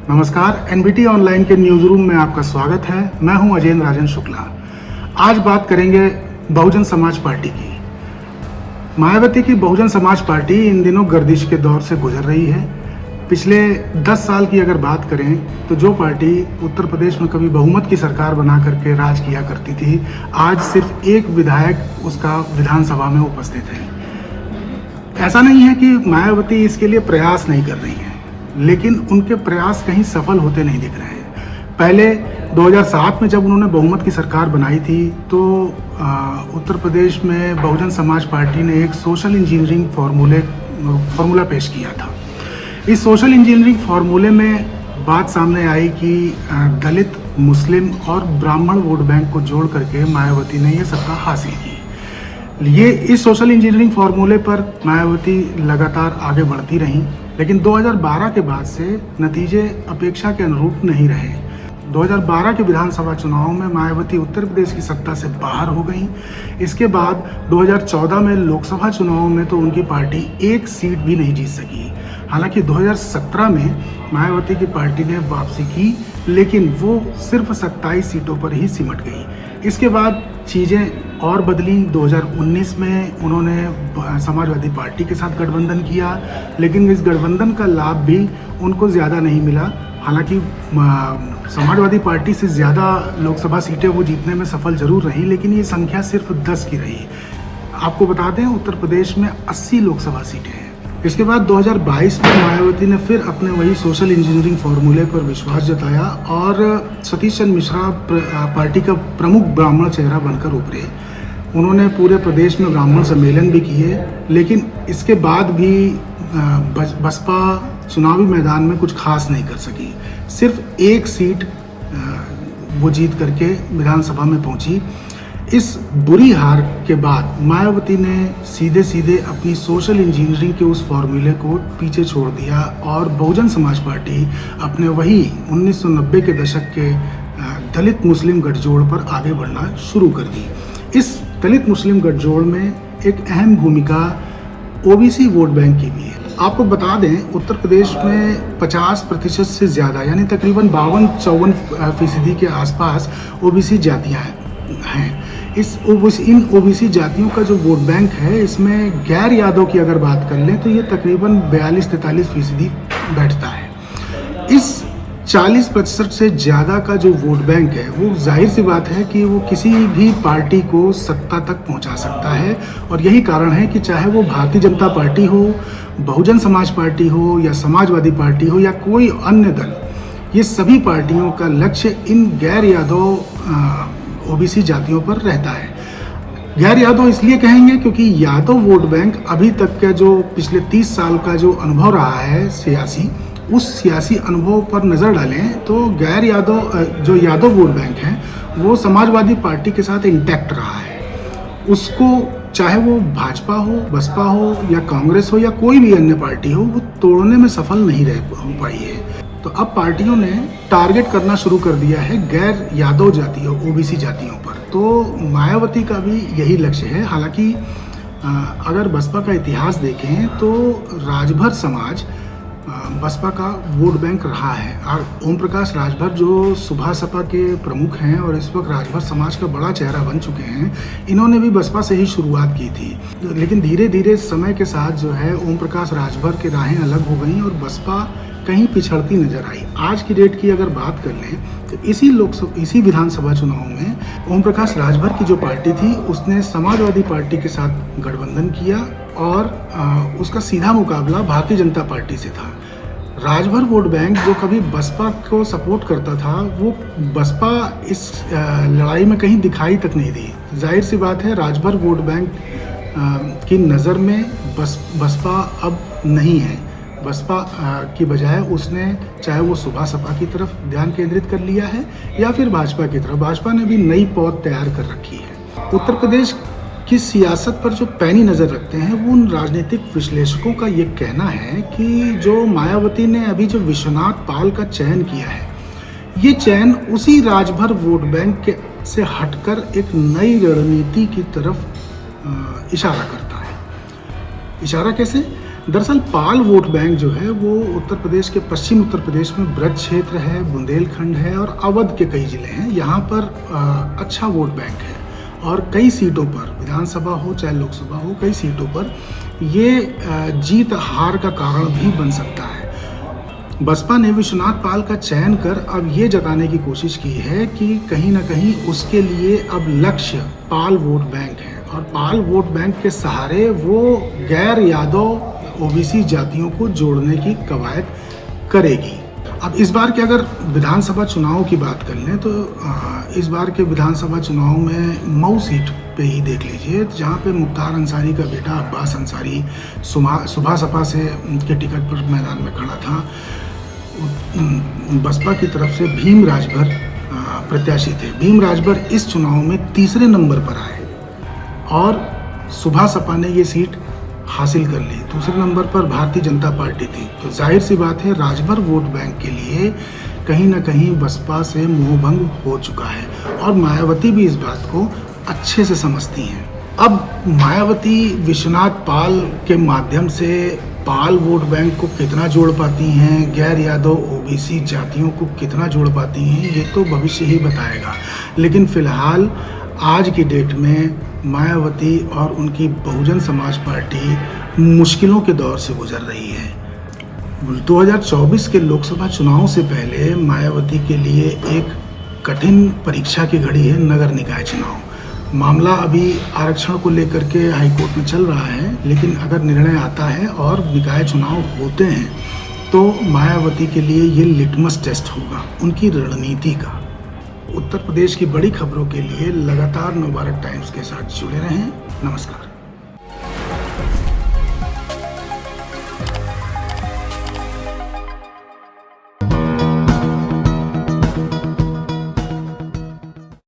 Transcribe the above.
नमस्कार, NBT online के news room में आपका स्वागत है। मैं हूं अजय राजन शुक्ला। आज बात करेंगे बहुजन समाज पार्टी की। मायावती की बहुजन समाज पार्टी इन दिनों गर्दिश के दौर से गुजर रही है। पिछले 10 साल की अगर बात करें तो जो पार्टी उत्तर प्रदेश में कभी बहुमत की सरकार बना करके राज किया करती थी, आज सिर्फ एक विधायक उसका विधानसभा में उपस्थित है। ऐसा नहीं है कि मायावती इसके लिए प्रयास नहीं कर रही है, लेकिन उनके प्रयास कहीं सफल होते नहीं दिख रहे हैं। पहले 2007 में जब उन्होंने बहुमत की सरकार बनाई थी तो उत्तर प्रदेश में बहुजन समाज पार्टी ने एक सोशल इंजीनियरिंग फार्मूला पेश किया था। इस सोशल इंजीनियरिंग फार्मूले में बात सामने आई कि दलित, मुस्लिम और ब्राह्मण वोट बैंक को जोड़ करके मायावती ने ये सत्ता हासिल की। ये इस सोशल इंजीनियरिंग फार्मूले पर मायावती लगातार आगे बढ़ती रहीं, लेकिन 2012 के बाद से नतीजे अपेक्षा के अनुरूप नहीं रहे। 2012 के विधानसभा चुनाव में मायावती उत्तर प्रदेश की सत्ता से बाहर हो गई। इसके बाद 2014 में लोकसभा चुनाव में तो उनकी पार्टी एक सीट भी नहीं जीत सकी। हालांकि 2017 में मायावती की पार्टी ने वापसी की, लेकिन वो सिर्फ 27 सीटों पर ही सिमट गई। इसके बाद चीज़ें और बदली। 2019 में उन्होंने समाजवादी पार्टी के साथ गठबंधन किया, लेकिन इस गठबंधन का लाभ भी उनको ज़्यादा नहीं मिला। हालांकि समाजवादी पार्टी से ज़्यादा लोकसभा सीटें वो जीतने में सफल जरूर रही, लेकिन ये संख्या सिर्फ 10 की रही। आपको बता दें, उत्तर प्रदेश में 80 लोकसभा सीटें हैं। इसके बाद 2022 में मायावती ने फिर अपने वही सोशल इंजीनियरिंग फार्मूले पर विश्वास जताया और सतीश चंद्र मिश्रा पार्टी का प्रमुख ब्राह्मण चेहरा बनकर उभरे। उन्होंने पूरे प्रदेश में ब्राह्मण सम्मेलन भी किए, लेकिन इसके बाद भी बसपा चुनावी मैदान में कुछ खास नहीं कर सकी। सिर्फ एक सीट वो जीत करके विधानसभा में पहुंची। इस बुरी हार के बाद मायावती ने सीधे सीधे अपनी सोशल इंजीनियरिंग के उस फॉर्मूले को पीछे छोड़ दिया और बहुजन समाज पार्टी अपने वही 1990 के दशक के दलित मुस्लिम गठजोड़ पर आगे बढ़ना शुरू कर दी। इस दलित मुस्लिम गठजोड़ में एक अहम भूमिका ओबीसी वोट बैंक की भी है। आपको बता दें, उत्तर प्रदेश में 50% से ज़्यादा यानी तकरीबन 52-54% के आसपास ओबीसी जातियाँ हैं। इन ओबीसी जातियों का जो वोट बैंक है, इसमें गैर यादव की अगर बात कर लें तो ये तकरीबन 42-43% बैठता है। इस 40% से ज़्यादा का जो वोट बैंक है, वो जाहिर सी बात है कि वो किसी भी पार्टी को सत्ता तक पहुंचा सकता है। और यही कारण है कि चाहे वो भारतीय जनता पार्टी हो, बहुजन समाज पार्टी हो या समाजवादी पार्टी हो या कोई अन्य दल, ये सभी पार्टियों का लक्ष्य इन गैर यादव ओबीसी जातियों पर रहता है। गैर यादव इसलिए कहेंगे क्योंकि यादव वोट बैंक अभी तक का जो पिछले 30 साल का जो अनुभव रहा है सियासी, उस सियासी अनुभव पर नज़र डालें तो गैर यादव जो यादव वोट बैंक है वो समाजवादी पार्टी के साथ इंटैक्ट रहा है। उसको चाहे वो भाजपा हो, बसपा हो या कांग्रेस हो या कोई भी अन्य पार्टी हो, वो तोड़ने में सफल नहीं हो पाई है। तो अब पार्टियों ने टारगेट करना शुरू कर दिया है गैर यादव जातियों, ओबीसी जातियों पर। तो मायावती का भी यही लक्ष्य है। हालांकि अगर बसपा का इतिहास देखें तो राजभर समाज बसपा का वोट बैंक रहा है। और ओम प्रकाश राजभर जो सुभाष सपा के प्रमुख हैं और इस वक्त राजभर समाज का बड़ा चेहरा बन चुके हैं, इन्होंने भी बसपा से ही शुरुआत की थी। लेकिन धीरे धीरे समय के साथ जो है ओम प्रकाश राजभर की राहें अलग हो गई और बसपा कहीं पिछड़ती नजर आई। आज की डेट की अगर बात कर लें तो इसी विधानसभा चुनाव में ओम प्रकाश राजभर की जो पार्टी थी, उसने समाजवादी पार्टी के साथ गठबंधन किया और उसका सीधा मुकाबला भारतीय जनता पार्टी से था। राजभर वोट बैंक जो कभी बसपा को सपोर्ट करता था, वो बसपा इस लड़ाई में कहीं दिखाई तक नहीं दी। जाहिर सी बात है, राजभर वोट बैंक की नज़र में बसपा अब नहीं है। बसपा की बजाय उसने चाहे वो सुभाष सपा की तरफ ध्यान केंद्रित कर लिया है या फिर भाजपा की तरफ। भाजपा ने भी नई पौध तैयार कर रखी है। उत्तर प्रदेश की सियासत पर जो पैनी नज़र रखते हैं, वो उन राजनीतिक विश्लेषकों का ये कहना है कि जो मायावती ने अभी जो विश्वनाथ पाल का चयन किया है, ये चयन उसी राजभर वोट बैंक से हटकर एक नई रणनीति की तरफ इशारा करता है। इशारा कैसे? दरअसल पाल वोट बैंक जो है वो उत्तर प्रदेश के पश्चिम उत्तर प्रदेश में ब्रज क्षेत्र है, बुंदेलखंड है और अवध के कई जिले हैं। यहाँ पर अच्छा वोट बैंक है और कई सीटों पर, विधानसभा हो चाहे लोकसभा हो, कई सीटों पर ये जीत हार का कारण भी बन सकता है। बसपा ने विश्वनाथ पाल का चयन कर अब ये जताने की कोशिश की है कि कहीं ना कहीं उसके लिए अब लक्ष्य पाल वोट बैंक है और पाल वोट बैंक के सहारे वो गैर यादव ओबीसी जातियों को जोड़ने की कवायद करेगी। अब इस बार के अगर विधानसभा चुनाव की बात कर लें तो इस बार के विधानसभा चुनाव में मऊ सीट पे ही देख लीजिए, जहाँ पे मुख्तार अंसारी का बेटा अब्बास अंसारी सुबह सपा से के टिकट पर मैदान में खड़ा था। बसपा की तरफ से भीम राजभर प्रत्याशी थे। भीम राजभर इस चुनाव में तीसरे नंबर पर आए और सुबह सपा ने ये सीट हासिल कर ली। दूसरे नंबर पर भारतीय जनता पार्टी थी। तो जाहिर सी बात है राजभर वोट बैंक के लिए कहीं ना कहीं बसपा से मोहभंग हो चुका है और मायावती भी इस बात को अच्छे से समझती हैं। अब मायावती विश्वनाथ पाल के माध्यम से पाल वोट बैंक को कितना जोड़ पाती हैं, गैर यादव ओबीसी जातियों को कितना जोड़ पाती हैं, ये तो भविष्य ही बताएगा। लेकिन फिलहाल आज की डेट में मायावती और उनकी बहुजन समाज पार्टी मुश्किलों के दौर से गुजर रही है। 2024 के लोकसभा चुनाव से पहले मायावती के लिए एक कठिन परीक्षा की घड़ी है नगर निकाय चुनाव। मामला अभी आरक्षण को लेकर के हाईकोर्ट में चल रहा है, लेकिन अगर निर्णय आता है और निकाय चुनाव होते हैं तो मायावती के लिए ये लिटमस टेस्ट होगा उनकी रणनीति का। उत्तर प्रदेश की बड़ी खबरों के लिए लगातार नवभारत टाइम्स के साथ जुड़े रहें। नमस्कार।